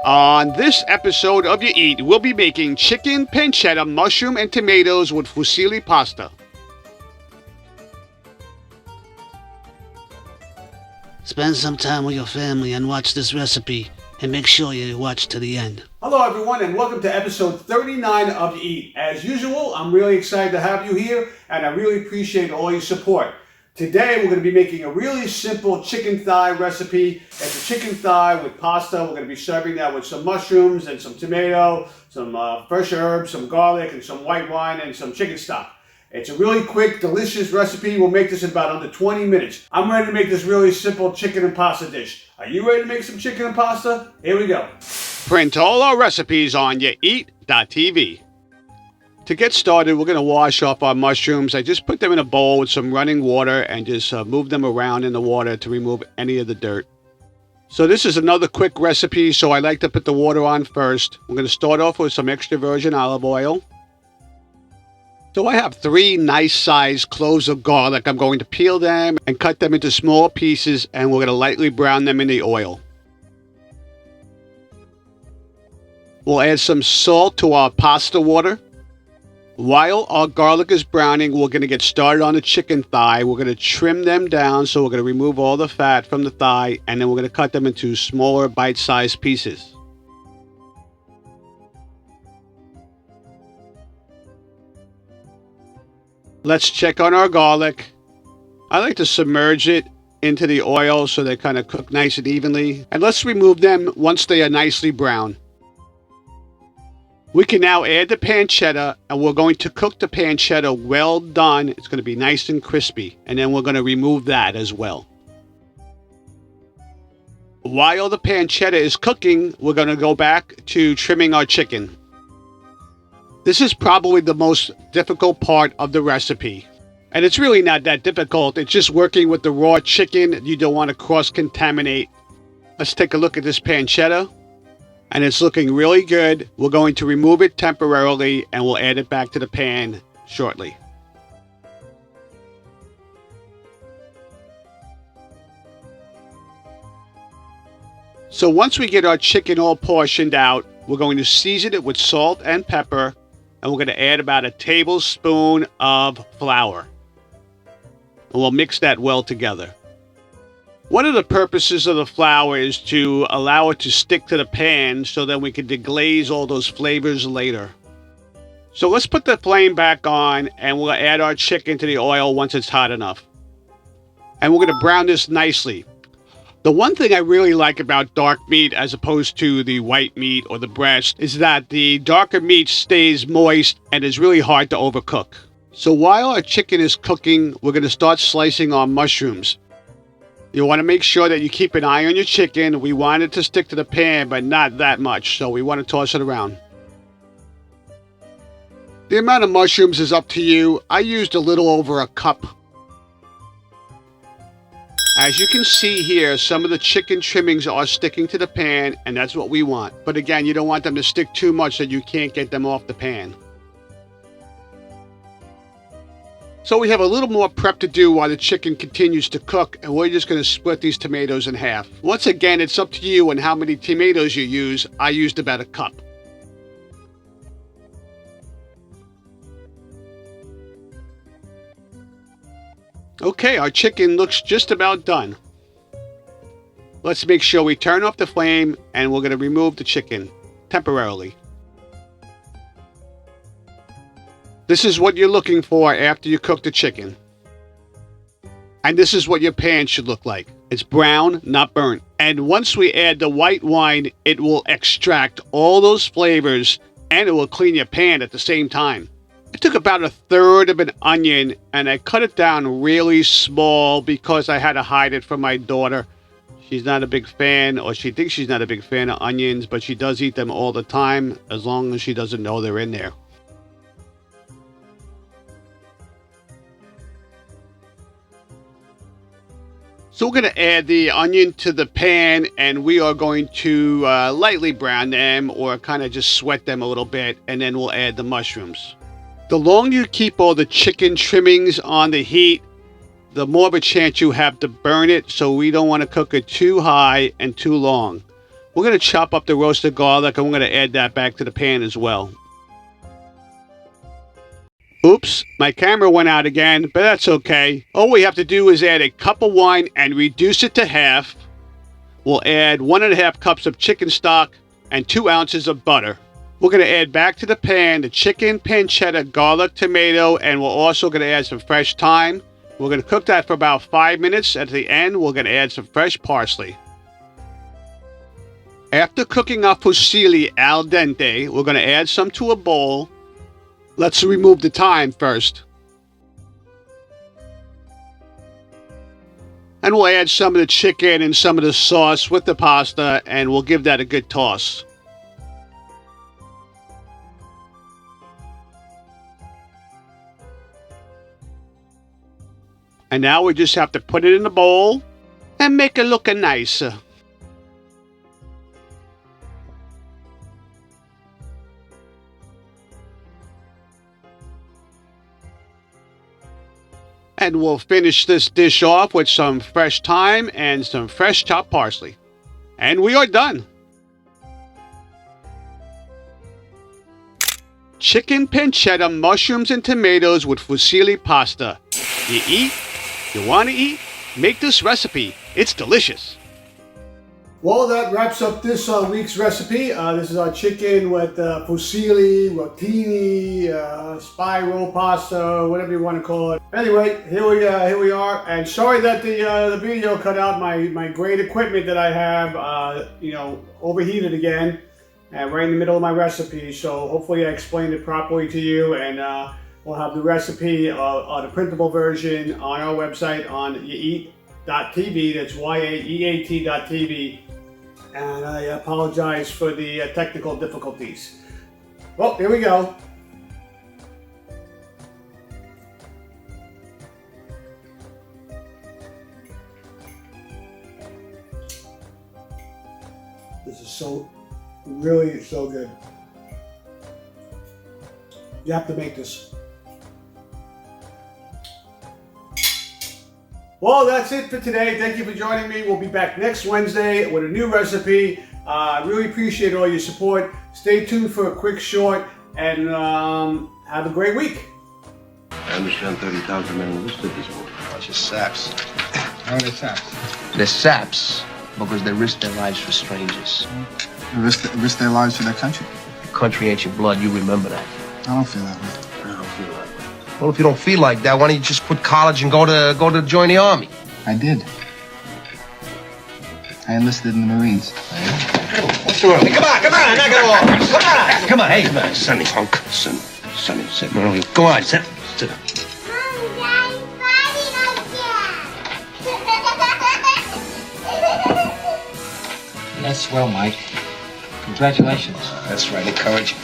On this episode of YaEat, we'll be making chicken pancetta, mushroom, and tomatoes with fusilli pasta. Spend some time with your family and watch this recipe, and make sure you watch to the end. Hello everyone, and welcome to episode 39 of YaEat. As usual, I'm really excited to have you here, and I really appreciate all your support. Today we're going to be making a really simple chicken thigh recipe. It's a chicken thigh with pasta. We're going to be serving that with some mushrooms and some tomato, some fresh herbs, some garlic, and some white wine, and some chicken stock. It's a really quick, delicious recipe. We'll make this in about under 20 minutes. I'm ready to make this really simple chicken and pasta dish. Are you ready to make some chicken and pasta? Here we go. Print all our recipes on YaEat.tv. To get started, we're going to wash off our mushrooms. I just put them in a bowl with some running water and just move them around in the water to remove any of the dirt. So this is another quick recipe, so I like to put the water on first. We're going to start off with some extra virgin olive oil. So I have 3 nice-sized cloves of garlic. I'm going to peel them and cut them into small pieces, and we're going to lightly brown them in the oil. We'll add some salt to our pasta water. While our garlic is browning, we're going to get started on the chicken thigh. We're going to trim them down, so we're going to remove all the fat from the thigh, and then we're going to cut them into smaller bite-sized pieces. Let's check on our garlic. I like to submerge it into the oil so they kind of cook nice and evenly. And let's remove them once they are nicely brown. We can now add the pancetta, and we're going to cook the pancetta well done. It's going to be nice and crispy, and then we're going to remove that as well. While the pancetta is cooking, we're going to go back to trimming our chicken. This is probably the most difficult part of the recipe. And it's really not that difficult. It's just working with the raw chicken. You don't want to cross-contaminate. Let's take a look at this pancetta. And it's looking really good. We're going to remove it temporarily, and we'll add it back to the pan shortly. So once we get our chicken all portioned out, we're going to season it with salt and pepper, and we're going to add about a tablespoon of flour. And we'll mix that well together. One of the purposes of the flour is to allow it to stick to the pan so that we can deglaze all those flavors later. So let's put the flame back on, and we'll add our chicken to the oil once it's hot enough. And we're going to brown this nicely. The one thing I really like about dark meat as opposed to the white meat or the breast is that the darker meat stays moist and is really hard to overcook. So while our chicken is cooking, we're going to start slicing our mushrooms. You want to make sure that you keep an eye on your chicken. We want it to stick to the pan, but not that much, so we want to toss it around. The amount of mushrooms is up to you. I used a little over a cup. As you can see here, some of the chicken trimmings are sticking to the pan, and that's what we want. But again, you don't want them to stick too much that you can't get them off the pan. So we have a little more prep to do while the chicken continues to cook, and we're just going to split these tomatoes in half. Once again, it's up to you and how many tomatoes you use. I used about a cup. Okay, our chicken looks just about done. Let's make sure we turn off the flame, and we're going to remove the chicken temporarily. This is what you're looking for after you cook the chicken. And this is what your pan should look like. It's brown, not burnt. And once we add the white wine, it will extract all those flavors, and it will clean your pan at the same time. I took about 1/3 of an onion, and I cut it down really small because I had to hide it from my daughter. She's not a big fan, or she thinks she's not a big fan of onions, but she does eat them all the time, as long as she doesn't know they're in there. So we're going to add the onion to the pan, and we are going to lightly brown them or kind of just sweat them a little bit, and then we'll add the mushrooms. The longer you keep all the chicken trimmings on the heat, the more of a chance you have to burn it, so we don't want to cook it too high and too long. We're going to chop up the roasted garlic and we're going to add that back to the pan as well. Oops, my camera went out again, but that's okay. All we have to do is add a cup of wine and reduce it to half. We'll add 1.5 cups of chicken stock and 2 ounces of butter. We're going to add back to the pan the chicken, pancetta, garlic, tomato, and we're also going to add some fresh thyme. We're going to cook that for about 5 minutes. At the end, we're going to add some fresh parsley. After cooking our fusilli al dente, we're going to add some to a bowl. Let's remove the thyme first. And we'll add some of the chicken and some of the sauce with the pasta, and we'll give that a good toss. And now we just have to put it in the bowl and make it look nice. And we'll finish this dish off with some fresh thyme and some fresh chopped parsley. And we are done. Chicken pancetta, mushrooms, and tomatoes with fusilli pasta. You eat? You want to eat? Make this recipe. It's delicious. Well, that wraps up this week's recipe. This is our chicken with fusilli, rotini, spiral pasta, whatever you want to call it. Anyway, here we are. And sorry that the video cut out. My great equipment that I have, overheated again, right in the middle of my recipe. So hopefully I explained it properly to you, and we'll have the recipe, the printable version on our website on YaEat.tv. That's YaEat.tv. And I apologize for the technical difficulties. Well, here we go. This is really so good. You have to make this. Well, that's it for today. Thank you for joining me. We'll be back next Wednesday with a new recipe. I really appreciate all your support. Stay tuned for a quick short, and have a great week. I understand 30,000 men enlisted this morning. Bunch of saps. How are they saps? They're saps because they risk their lives for strangers. Risk their lives for their country. Your country ain't your blood. You remember that. I don't feel that way. I don't feel that way. Well, if you don't feel like that, why don't you just quit college and go to join the army? I did. I enlisted in the Marines. What's too early? Come on, knock it off. Come on, hey, come on, Sonny, punk. Sonny, sit. No, go on, sit down. That's swell, Mike. Congratulations. That's right, encourage.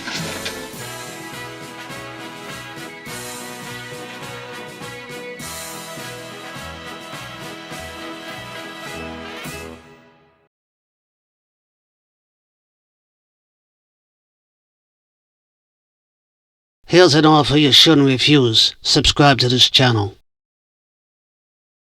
Here's an offer you shouldn't refuse. Subscribe to this channel.